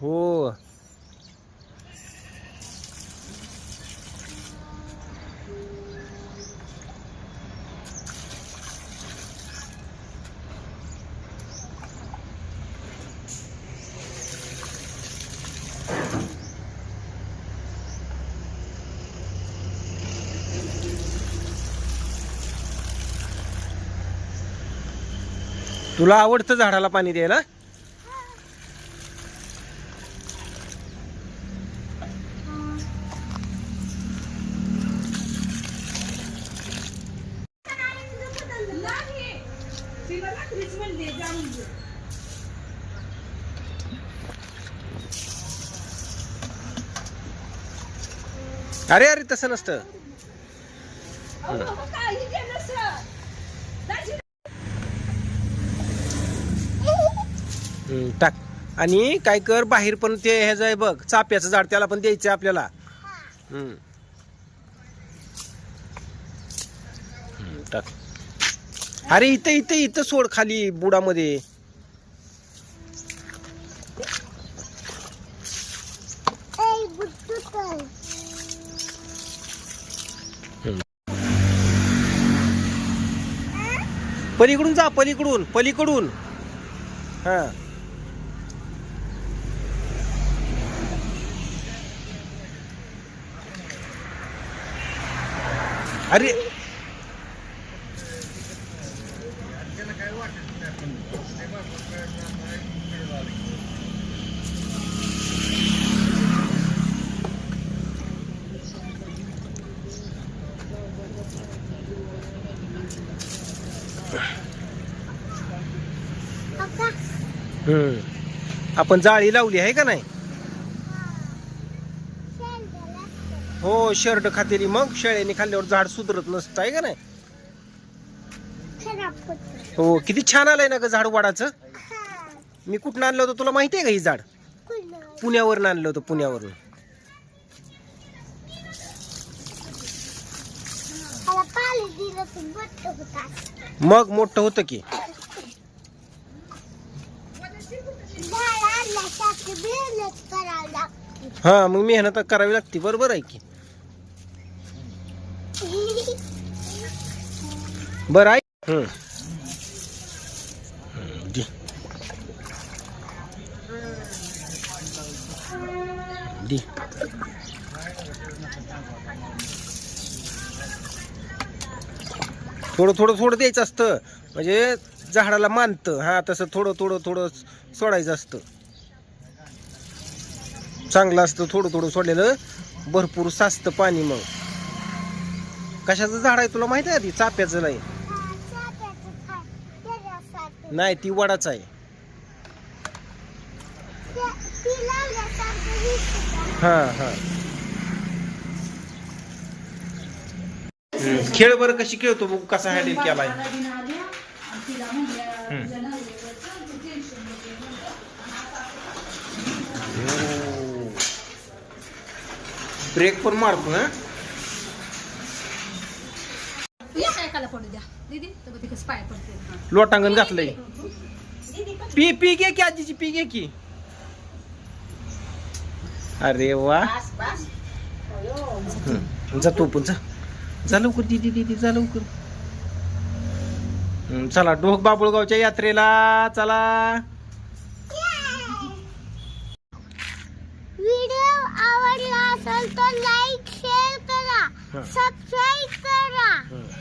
हो. तुला आवडतं झाडाला पाणी द्यायला? अरे अरे तसं नसतं. टाक. आणि काय कर, बाहेर पण ते ह्याचं आहे बघ, चाप्याचं झाड, त्याला पण द्यायचं आपल्याला. टाक. अरे इथं इथं इथं सोड खाली बुडामध्ये. पलीकडून जा, पलीकडून पलीकडून. हा. अरे आपण जाळी लावली आहे का नाही? हो, शर्ट खातेली. मग शेळ्याने खाल्ल्यावर झाड सुधरत नसतं आहे का नाही? हो, किती छान आलंय ना ग झाड वाडाचं. मी कुठं आणलं होतं तुला माहिती आहे का? ही झाड पुण्यावरून आणलं होतं, पुण्यावरून. मग मोठं होतं की. हा, मग मेहनत करावी लागते. बरोबर आहे की. बरं आहे. दे. दे. थोडं थोडं थोडं द्यायचं असतं, म्हणजे झाडाला मानतं. हा, तसं थोडं थोडं थोडं सोडायचं असतं. चांगलं असतं थोडं थोडं सोडलेलं. भरपूर साचतं पाणी. मग कशाचं झाड आहे तुला माहिती आहे? ती चाप्याचं नाही. नाही, ती वडाच आहे. हा हा. खेळ बरं कशी खेळतो बघू, कसा हँडल केलाय. ब्रेक पण मारतो ना. लोटांगण घातलंय. पी पी घे की आजीची, पी घे की. अरे वा. जा तू पण, जा लवकर. दिदी दिदी जा लवकर. चला डोक बाबुळगावच्या यात्रेला चला. व्हिडिओ आवडला असेल तर लाईक शेअर करा, सबस्क्राईब करा.